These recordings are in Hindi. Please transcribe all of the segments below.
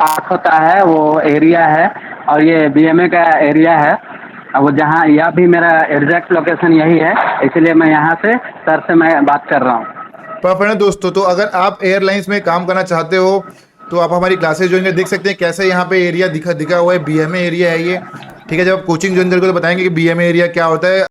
पास होता है वो एरिया है, और ये बीएमए का एरिया है। वो जहाँ यह भी मेरा एग्जैक्ट लोकेशन यही है, इसलिए मैं यहाँ से सर से मैं बात कर रहा हूँ। परफेक्ट है दोस्तों। तो अगर आप एयरलाइंस में काम करना चाहते हो तो आप हमारी क्लासेस ज्वाइन कर देख सकते हैं। कैसे यहाँ पे एरिया दिखा हुआ है, बीएमए एरिया है ये। ठीक है, जब आप कोचिंग ज्वाइन करोगे तो बताएंगे कि बीएमए एरिया क्या होता है।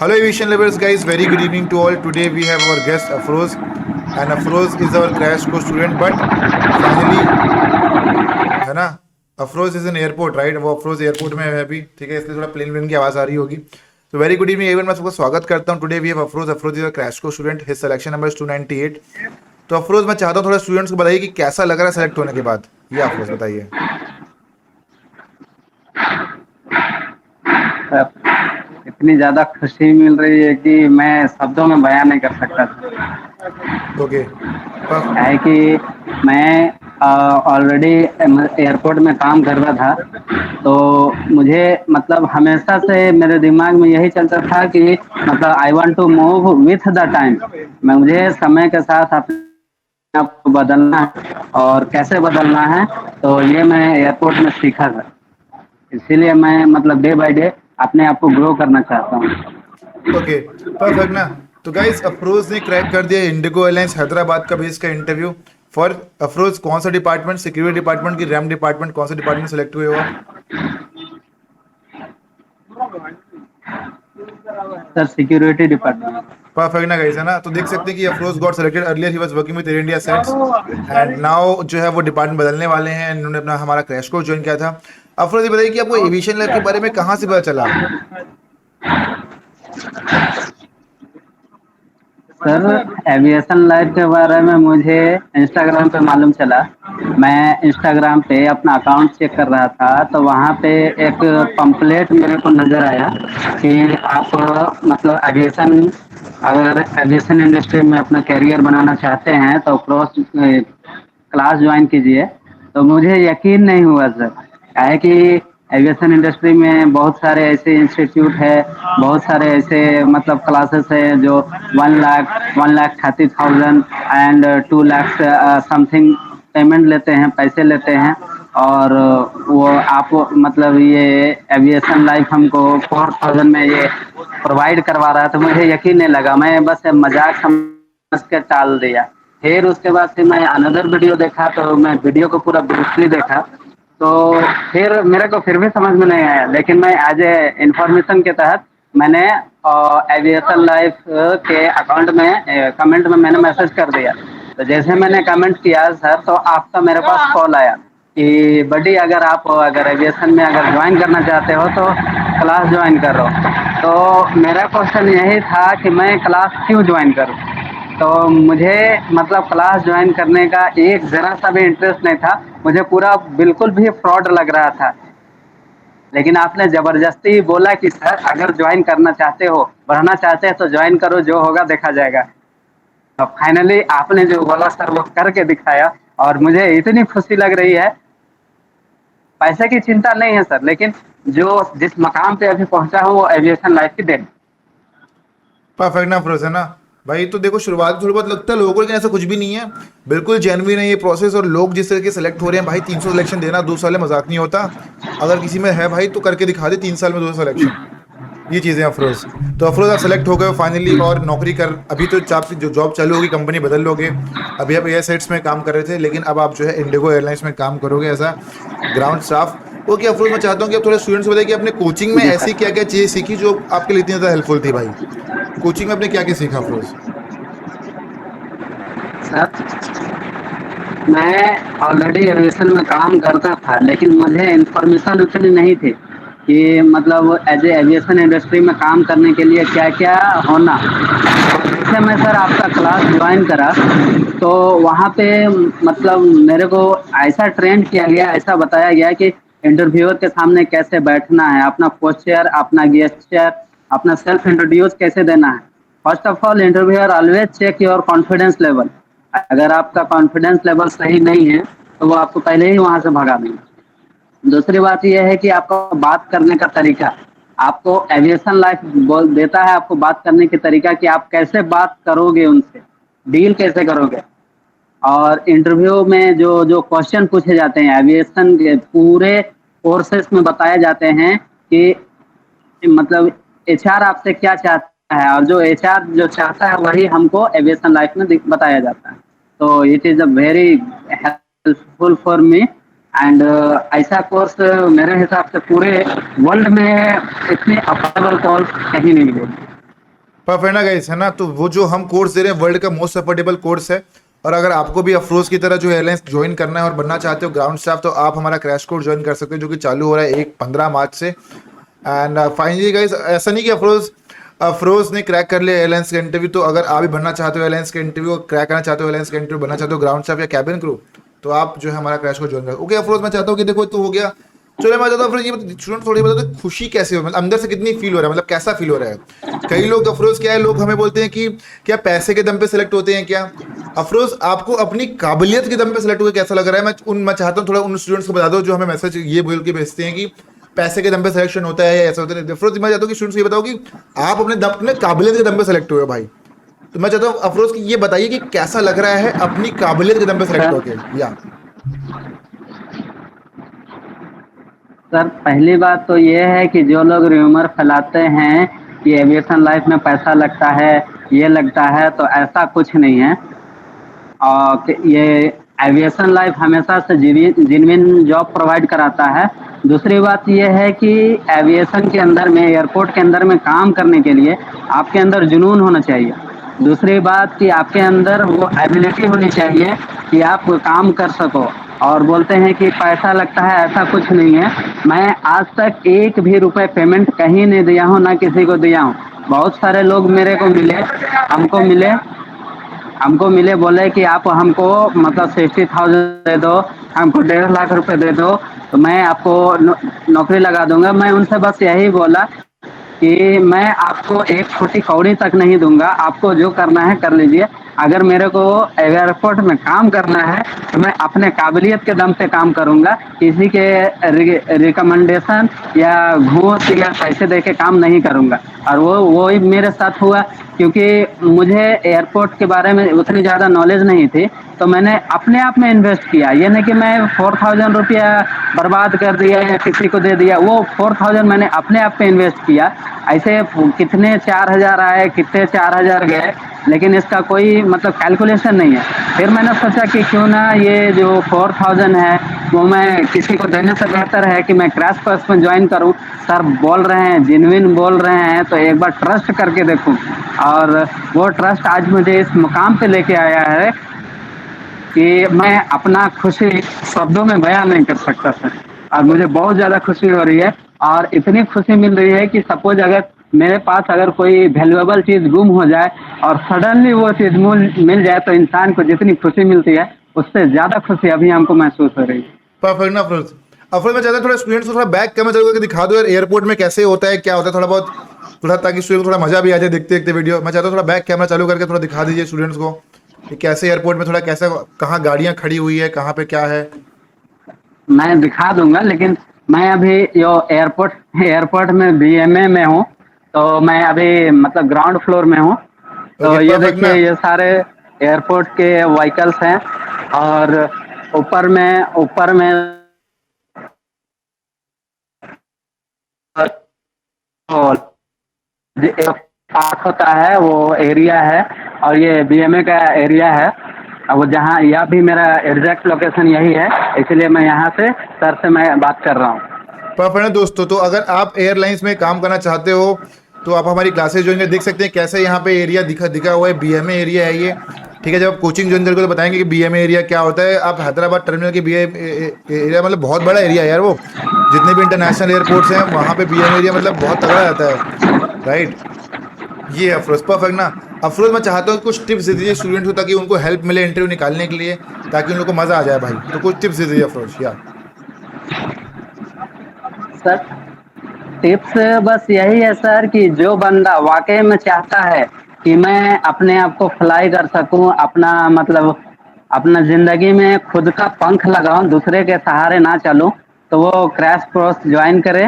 Hello aviation lovers guys, very good evening to all. Today we have our guest Afroz, and Afroz is our crash course student, but finally है ना, Afroz is in airport right, वो अफरोज एयरपोर्ट में है अभी। ठीक है, इसलिए थोड़ा प्लेन की आवाज़ आ रही होगी। तो वेरी गुड इवनिंग एवरीवन, मैं सबका स्वागत करता हूँ। Today we have Afroz. Afroz is a crash course student, his selection number is 298। तो अफरोज मैं चाहता हूँ थोड़ा स्टूडेंट्स को बताइए कि कैसा लग रहा है सेलेक्ट होने के बाद। ये अफरोज बताइए। सर, इतनी ज़्यादा खुशी मिल रही है कि मैं शब्दों में बयान नहीं कर सकता। ओके, है कि मैं ऑलरेडी एयरपोर्ट में काम कर रहा था, तो मुझे मतलब हमेशा से मेरे दिमाग में यही चलता था कि मतलब I want to move with the time. मुझे समय के साथ अपने आप को बदलना है, और कैसे बदलना है तो ये मैं एयरपोर्ट में सीखा था। इसीलिए मैं मतलब डे बाय डे अपने आप को ग्रो करना चाहता हूँ। ओके, परफेक्ट ना। तो गाइस अफरोज ने क्रैक कर दिया इंडिगो एयरलाइंस हैदराबाद का बेस का इंटरव्यू। फॉर अफरोज कौन सा डिपार्टमेंट, सिक्योरिटी डिपार्टमेंट की रैम डिपार्टमेंट, कौन सा डिपार्टमेंट सेलेक्ट हुए हो आप? Sir, security department. परफेक्ट ना गाइस, है ना। तो देख सकते हैं कि Afroz got selected earlier, he was working with air India sets, and now जो है वो डिपार्टमेंट बदलने वाले हैं। इन्होंने अपना हमारा क्रैश कोर्स ज्वाइन किया था। अफरोज ये बताइए कि आपको एविएशन लाइफ के बारे में कहाँ से पता चला? सर, एविएशन लाइफ के बारे में मुझे इंस्टाग्राम पे मालूम चला। मैं इंस्टाग्राम पे अपना अकाउंट चेक कर रहा था, तो वहाँ पे एक पंपलेट मेरे को नज़र आया कि आप मतलब एविएशन, अगर एविएशन इंडस्ट्री में अपना कैरियर बनाना चाहते हैं तो क्लास ज्वाइन कीजिए। तो मुझे यकीन नहीं हुआ सर, है कि एविएशन इंडस्ट्री में बहुत सारे ऐसे इंस्टीट्यूट है, बहुत सारे ऐसे मतलब क्लासेस है जो 1,30,000 एंड 2 लाख समथिंग पेमेंट लेते हैं, पैसे लेते हैं। और वो आप मतलब ये एविएशन लाइफ हमको 4,000 में ये प्रोवाइड करवा रहा है, तो मुझे यकीन नहीं लगा। मैं बस मजाक समझ के टाल दिया। फिर उसके बाद फिर मैं अनदर वीडियो देखा, तो मैं वीडियो को पूरा ब्रीफली देखा, तो फिर मेरे को फिर भी समझ में नहीं आया। लेकिन मैं एज ए इंफॉर्मेशन के तहत मैंने एविएशन लाइफ के अकाउंट में कमेंट में मैंने मैसेज कर दिया। तो जैसे मैंने कमेंट किया सर, तो आपका मेरे पास कॉल आया कि बडी अगर एविएशन में अगर ज्वाइन करना चाहते हो तो क्लास ज्वाइन करो। तो मेरा क्वेश्चन यही था कि मैं क्लास क्यों ज्वाइन करूँ। तो मुझे मतलब क्लास ज्वाइन करने का एक ज़रा सा भी इंटरेस्ट नहीं था। मुझे पूरा बिल्कुल भी फ्रॉड लग रहा था। लेकिन आपने ज़बरदस्ती बोला कि सर अगर ज्वाइन करना चाहते हो, बढ़ना चाहते हैं तो ज्वाइन करो, जो होगा देखा जाएगा। तो फाइनली आपने जो बोला सर वो करके दिखाया, और मुझे इतनी खुशी लग रही है। पैसे की चिंता नहीं है सर, लेकिन जो जिस मकाम पे अभी पहुंचा हूँ वो एविएशन लाइफ की देन। परफेक्ट ना अफरोज, है ना भाई। तो देखो शुरुआत थोड़ी बहुत लगता है लोगों को, लेकिन ऐसा कुछ भी नहीं है। बिल्कुल जेन्युइन है ये प्रोसेस, और लोग जिस तरह के सेलेक्ट हो रहे हैं भाई, 300 सिलेक्शन देना 2 साल में मजाक नहीं होता। अगर किसी में है भाई तो करके दिखा दे 3 साल में 200 सिलेक्शन। ये चीज़ें अफरोज। तो अफरोज आप सेलेक्ट हो गए फाइनली, और नौकरी कर अभी तो आपकी जो जॉब चालू होगी, कंपनी बदल लोगे। अभी आप एयर सेट्स में काम कर रहे थे, लेकिन अब आप जो है इंडिगो एयरलाइंस में काम करोगे as a ground staff. Okay Afroz, मैं चाहता हूँ कि आप थोड़े स्टूडेंट्स बताइए कि आपने कोचिंग में जी ऐसी सर। क्या क्या चीज़ें सीखी जो आपके लिए इतनी ज़्यादा हेल्पफुल थी भाई। कोचिंग में आपने क्या क्या सीखा अफरोज? सर, मैं ऑलरेडी एविएशन में काम करता था, लेकिन मुझे इन्फॉर्मेशन उतनी नहीं थी कि मतलब एज ए एविएशन इंडस्ट्री में काम करने के लिए क्या क्या होना। तो जैसे मैं सर आपका क्लास ज्वाइन करा, तो वहाँ पे मतलब मेरे को ऐसा ट्रेन किया गया, ऐसा बताया गया कि इंटरव्यूअर के सामने कैसे बैठना है, अपना पोस्चर, अपना गेस्चर, अपना सेल्फ इंट्रोड्यूस कैसे देना है। First of all interviewer always check your confidence level. अगर आपका कॉन्फिडेंस लेवल सही नहीं है तो वो आपको पहले ही वहाँ से भगा देंगे। दूसरी बात यह है कि आपका बात करने का तरीका, आपको एविएशन लाइफ बोल देता है आपको बात करने की तरीका कि आप कैसे बात करोगे उनसे, डील कैसे करोगे। और इंटरव्यू में जो जो क्वेश्चन पूछे जाते हैं एविएशन के पूरे कोर्सेस में बताए जाते हैं कि मतलब एचआर आपसे क्या चाहता है, और जो एचआर जो चाहता है वही हमको एविएशन लाइफ में बताया जाता है। तो it is a very helpful for me. And ऐसा कोर्स मेरे हिसाब से पूरे वर्ल्ड में इतनी अफोर्डेबल कोर्स कहीं नहीं मिलेगी। परफेक्ट ना गाइस, है ना। तो वो जो हम कोर्स दे रहे हैं वर्ल्ड का मोस्ट अफोर्डेबल कोर्स है। और अगर आपको भी अफरोज की तरह जो एयरलाइंस ज्वाइन करना है और बनना चाहते हो ग्राउंड स्टाफ, तो आप हमारा क्रैश कोर्स ज्वाइन कर सकते हो जो कि चालू हो रहा है 15 मार्च से। एंड फाइनली गाइस, ऐसा नहीं कि अफरोज अफरोज ने क्रैक कर लिया एयरलाइंस का इंटरव्यू। तो अगर आप भी बनना चाहते हो एयरलाइंस का इंटरव्यू, क्रैक करना चाहते हो एयरलाइंस का इंटरव्यू, बनना चाहते हो ग्राउंड स्टाफ या कैबिन क्रू, तो आप जो है हमारा क्रैश कोर्स ज्वाइन करो। ओके अफरोज, मैं चाहता हूँ कि देखो तो हो गया। चलो मैं चाहता हूँ अफरोज, ये स्टूडेंट थोड़ी बता दो खुशी कैसे हो, मतलब अंदर से कितनी फील हो रहा है, मतलब कैसा फील हो रहा है। कई लोग अफरोज क्या है, लोग हमें बोलते हैं कि क्या पैसे के दम पे सिलेक्ट होते हैं क्या। अफरोज आपको अपनी काबिलियत के दम पे सिलेक्ट हुए कैसा लग रहा है। मैं चाहता हूँ थोड़ा उन स्टूडेंट्स को बता दो जो हमें मैसेज ये बोल के भेजते हैं कि पैसे के दम पे सिलेक्शन होता है या ऐसा होता है। अफरोज मैं चाहता हूँ कि स्टूडेंट्स को ये बताओ कि आप अपने काबिलियत के दम पे सिलेक्ट हुए हो भाई। तो मैं चाहता हूँ अफरोज की ये बताइए कि कैसा लग रहा है अपनी काबिलियत के दम पे सिलेक्ट सर होके। या सर पहली बात तो ये है कि जो लोग र्यूमर फैलाते हैं कि एविएशन लाइफ में पैसा लगता है, ये लगता है, तो ऐसा कुछ नहीं है। ये एविएशन लाइफ हमेशा से जेन्युइन जॉब प्रोवाइड कराता है। दूसरी बात ये है कि एविएशन के अंदर में, एयरपोर्ट के अंदर में काम करने के लिए आपके अंदर जुनून होना चाहिए। दूसरी बात कि आपके अंदर वो एबिलिटी होनी चाहिए कि आप काम कर सको। और बोलते हैं कि पैसा लगता है, ऐसा कुछ नहीं है। मैं आज तक एक भी रुपए पेमेंट कहीं नहीं दिया हूँ, ना किसी को दिया हूँ। बहुत सारे लोग मेरे को मिले, हमको मिले हमको मिले, बोले कि आप हमको मतलब 60,000 दे दो, हमको 1.5 लाख रुपए दे दो, तो मैं आपको नौकरी लगा दूंगा। मैं उनसे बस यही बोला कि मैं आपको एक छोटी कौड़ी तक नहीं दूंगा, आपको जो करना है कर लीजिए। अगर मेरे को एयरपोर्ट में काम करना है तो मैं अपने काबिलियत के दम पे काम करूंगा, किसी के रिकमेंडेशन या घूस या पैसे दे के काम नहीं करूंगा। और वो ही मेरे साथ हुआ, क्योंकि मुझे एयरपोर्ट के बारे में उतनी ज़्यादा नॉलेज नहीं थी। तो मैंने अपने आप में इन्वेस्ट किया, ये नहीं कि मैं 4,000 रुपया बर्बाद कर दिया या किसी को दे दिया। वो 4,000 मैंने अपने आप पे इन्वेस्ट किया। ऐसे कितने 4,000 आए, कितने 4,000 गए, लेकिन इसका कोई मतलब कैलकुलेशन नहीं है। फिर मैंने सोचा कि क्यों ना ये जो 4,000 है वो मैं किसी को देने से बेहतर है कि मैं क्रैश कोर्स में ज्वाइन करूं। सर बोल रहे हैं, जेन्युइन बोल रहे हैं, तो एक बार ट्रस्ट करके देखूं। और वो ट्रस्ट आज मुझे इस मुकाम पे लेके आया है कि मैं अपना खुशी शब्दों में बयां नहीं कर सकता सर। और मुझे बहुत ज़्यादा खुशी हो रही है, और इतनी खुशी मिल रही है कि सपोज अगर मेरे पास अगर कोई वैल्यूएबल चीज़ गुम हो जाए और सडनली वो चीज़ मिल जाए, तो इंसान को जितनी खुशी मिलती है उससे ज़्यादा खुशी अभी हमको महसूस हो रही है। परफेक्ट ना अफरोज। अफरोज मैं चाहता हूँ थोड़ा स्टूडेंट्स को थोड़ा बैक कैमरा चल के दिखा दो यार, एयरपोर्ट में कैसे होता है, क्या होता है, थोड़ा बहुत, थोड़ा, ताकि स्टूडेंट को थोड़ा मजा भी आ जाए देखते देखते वीडियो। मैं चाहता हूँ थोड़ा बैक कैमरा चालू करके थोड़ा दिखा दीजिए स्टूडेंट्स को कि कैसे एयरपोर्ट में, थोड़ा कैसे, कहाँ गाड़ियाँ खड़ी हुई है, कहाँ पे क्या है। मैं दिखा दूंगा, लेकिन मैं अभी यो एयरपोर्ट एयरपोर्ट में बीएमए में हूँ। तो मैं अभी मतलब ग्राउंड फ्लोर में हूँ। ओके तो ये परफेक्ट देखिए, ना। ये सारे एयरपोर्ट के व्हीकल्स हैं। और ऊपर में पार्क होता है, वो एरिया है। और ये बीएमए का एरिया है। अब वो जहाँ, यह भी मेरा एग्जैक्ट लोकेशन यही है, इसलिए मैं यहाँ से सर से मैं बात कर रहा हूँ। परफेक्ट है दोस्तों। तो अगर आप एयरलाइंस में काम करना चाहते हो तो आप हमारी क्लासेस ज्वाइन कर, देख सकते हैं कैसे यहाँ पे एरिया दिखा हुआ है, बीएमए एरिया है ये। ठीक है, जब आप कोचिंग ज्वाइन करोगे तो बताएंगे कि बीएमए एरिया क्या होता है। आप हैदराबाद टर्मिनल के एरिया, मतलब बहुत बड़ा एरिया है यार वो। जितने भी इंटरनेशनल एयरपोर्ट्स हैं वहाँ पे बीएमए एरिया मतलब बहुत तगड़ा रहता है, राइट। ये अफरोज परफेक्ट ना। अफरोज मैं चाहता हूँ कुछ टिप्स दे दीजिए स्टूडेंट्स को ताकि उनको हेल्प मिले इंटरव्यू निकालने के लिए, ताकि उन लोग को मजा आ जाए भाई। तो कुछ टिप्स दे दीजिए अफरोज या। सर टिप्स बस यही है सर कि जो बंदा वाकई में चाहता है कि मैं अपने आप को फ्लाई कर सकूं, अपना मतलब अपना ज़िंदगी में खुद का पंख लगाऊं, दूसरे के सहारे ना चलूं, तो वो क्रैश कोर्स ज्वाइन करे।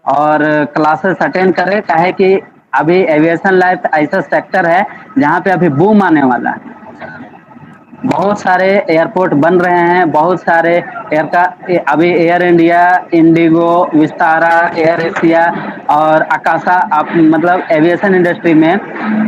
और क्लासेस अटेंड करें, काहे कि अभी एविएशन लाइफ ऐसा सेक्टर है जहाँ पे अभी बूम आने वाला है। बहुत सारे एयरपोर्ट बन रहे हैं, बहुत सारे एयर का अभी air India, Indigo, Vistara, air Asia और आकाशा आप मतलब एविएशन इंडस्ट्री में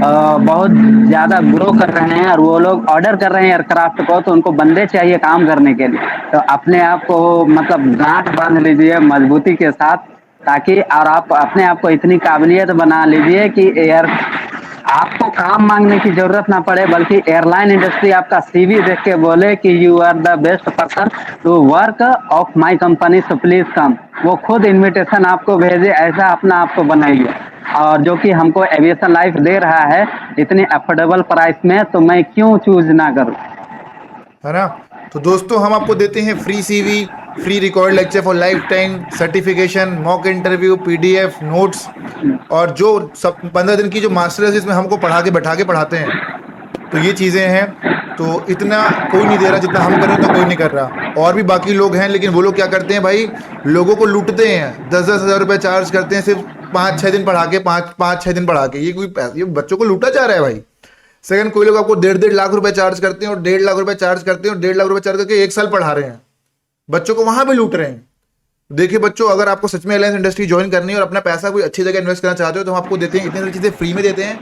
बहुत ज़्यादा ग्रो कर रहे हैं और वो लोग ऑर्डर कर रहे हैं एयरक्राफ्ट को, तो उनको बंदे चाहिए काम करने के लिए। तो अपने आप को मतलब गांठ बांध लीजिए मजबूती के साथ, ताकि और आप अपने आप को इतनी काबिलियत बना लीजिए कि एयर आपको काम मांगने की जरूरत ना पड़े, बल्कि एयरलाइन इंडस्ट्री आपका सीवी देख के बोले कि you are the best person to work of my company, so please come. वो खुद इनविटेशन आपको भेजे, ऐसा अपना आपको बनाइए। और जो कि हमको एविएशन लाइफ दे रहा है इतनी अफोर्डेबल प्राइस में, तो मैं क्यों चूज ना करूं। है ना। तो दोस्तों हम आपको देते हैं free CV, free record lecture for life time, certification, mock interview, PDF notes, और जो सब 15 दिन की जो मास्टर्स इसमें हमको पढ़ा के बैठा के पढ़ाते हैं। तो ये चीज़ें हैं। तो इतना कोई नहीं दे रहा जितना हम करें, उतना कोई नहीं कर रहा। और भी बाकी लोग हैं, लेकिन वो लोग क्या करते हैं भाई, लोगों को लूटते हैं, 10-10 हज़ार रुपये चार्ज करते हैं सिर्फ 5-6 दिन पढ़ा के, 5-6 दिन पढ़ा के। ये बच्चों को लूटा जा रहा है भाई। सेकंड, कोई लोग आपको 1.5 लाख रुपए चार्ज करते हैं और 1.5 लाख रुपए चार्ज करते हैं और 1.5 लाख रुपए चार्ज करके 1 साल पढ़ा रहे हैं, बच्चों को वहां भी लूट रहे हैं। देखिए बच्चों, अगर आपको सच में एयरलाइंस इंडस्ट्री ज्वाइन करनी है और अपना पैसा कोई अच्छी जगह इन्वेस्ट करना चाहते हो, तो हम आपको देते हैं, इतनी सारी चीजें फ्री में देते हैं,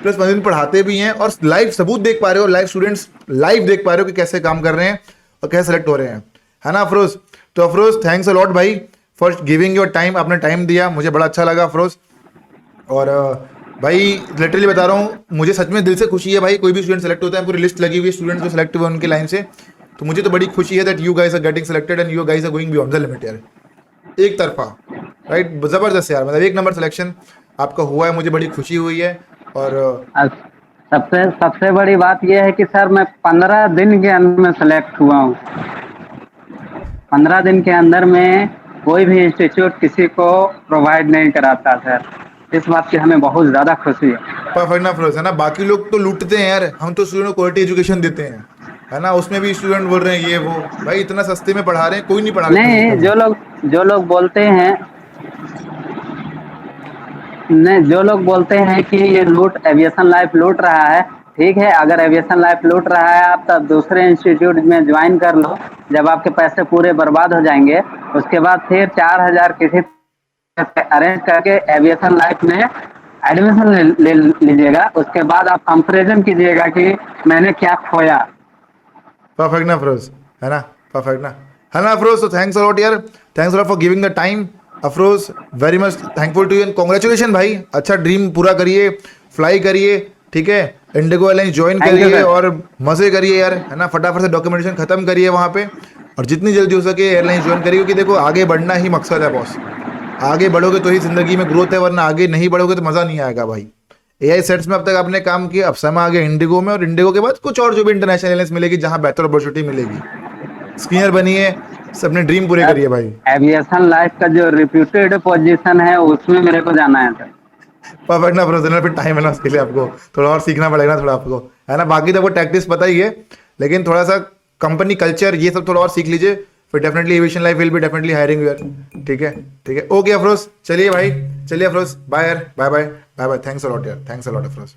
प्लस 15 दिन पढ़ाते भी हैं और लाइव सबूत देख पा रहे हो, लाइव स्टूडेंट्स लाइव देख पा रहे हो कि कैसे काम कर रहे हैं और कैसे सेलेक्ट हो रहे हैं, है ना अफरोज। तो अफरोज, थैंक्स अ लॉट भाई फॉर गिविंग योर टाइम। आपने टाइम दिया, मुझे बड़ा अच्छा लगा अफरोज। और भाई लिटरली बता रहा हूँ, मुझे सच में दिल से खुशी है भाई, कोई भी स्टूडेंट सेलेक्ट होता है, पूरी लिस्ट लगी हुई है स्टूडेंट्स जो सेलेक्ट हुए उनकी लाइन से, तो मुझे तो बड़ी खुशी है that you guys are getting selected and you guys are going beyond the limit यार। एक तरफा राइट, जबरदस्त यार, मतलब 1 नंबर सिलेक्शन आपका हुआ है, मुझे बड़ी खुशी हुई है। और सबसे सबसे बड़ी बात यह है कि सर मैं 15 दिन के अंदर में सेलेक्ट हुआ हूँ। 15 दिन के अंदर में कोई भी इंस्टीट्यूट किसी को प्रोवाइड नहीं कराता सर, इस बात की हमें बहुत ज़्यादा खुशी है। परफेक्ट ना अफरोज, है ना। बाकी लोग तो लूटते हैं यार, हम तो स्टूडेंट को क्वालिटी एजुकेशन देते हैं, है ना। उसमें भी स्टूडेंट बोल रहे हैं ये वो, भाई इतना सस्ते में पढ़ा रहे हैं, कोई नहीं पढ़ा रहा नहीं, जो लोग बोलते हैं, नहीं, जो लोग बोलते हैं कि ये लूट एविएशन लाइफ लूट रहा है, ठीक है, अगर एविएशन लाइफ लूट रहा है आप तब दूसरे इंस्टीट्यूट में ज्वाइन कर लो। जब आपके पैसे पूरे बर्बाद हो जाएंगे, उसके बाद फिर 4,000 किसी अरेंज करके एविएशन लाइफ में एडमिशन ले लीजिएगा। उसके बाद आप कंपेरिजन कीजिएगा कि मैंने क्या खोया। परफेक्ट ना अफरोज, है ना, परफेक्ट ना, है ना अफरोज। तो थैंक्स अ लॉट यार, thanks a lot for giving the time Afroz, very much thankful to you and congratulation भाई। अच्छा ड्रीम पूरा करिए, फ्लाई करिए, ठीक है, इंडिगो एयरलाइंस ज्वाइन करिए और मजे करिए यार, है ना। फटाफट से डॉक्यूमेंटेशन खत्म करिए वहाँ पे और जितनी जल्दी हो सके एयरलाइंस ज्वाइन करिए, क्योंकि देखो आगे बढ़ना ही मकसद है बॉस। आगे बढ़ोगे तो ही जिंदगी में ग्रोथ है, वरना आगे नहीं बढ़ोगे तो मजा नहीं आएगा भाई। एआई सेट्स में अब तक आपने काम किया, अब समय आ गया इंडिगो में, और इंडिगो के बाद कुछ और जो भी इंटरनेशनल एयरलाइंस मिलेगी जहां बेहतर अपॉर्चुनिटी मिलेगी। स्क्रीनर बनिए, अपने ड्रीम पूरे करिए भाई। एविएशन लाइफ का जो रिप्यूटेड पोजीशन है उसमें मेरे को जाना है सर। परफेक्ट ना प्रोफेशनल, फिर टाइम है ना उसके लिए, आपको थोड़ा और सीखना पड़ेगा थोड़ा आपको, है ना। बाकी तो वो टैक्टिक्स पता ही है, लेकिन थोड़ा सा कंपनी कल्चर ये सब थोड़ा और सीख लीजिए, फिर definitely aviation life will be definitely hiring यार। ठीक है, ठीक है, ओके अफरोज, चलिए भाई, चलिए अफरोज, बाय यार, bye bye bye bye, thanks a lot यार, थैंक्स अ लॉट अफरोज।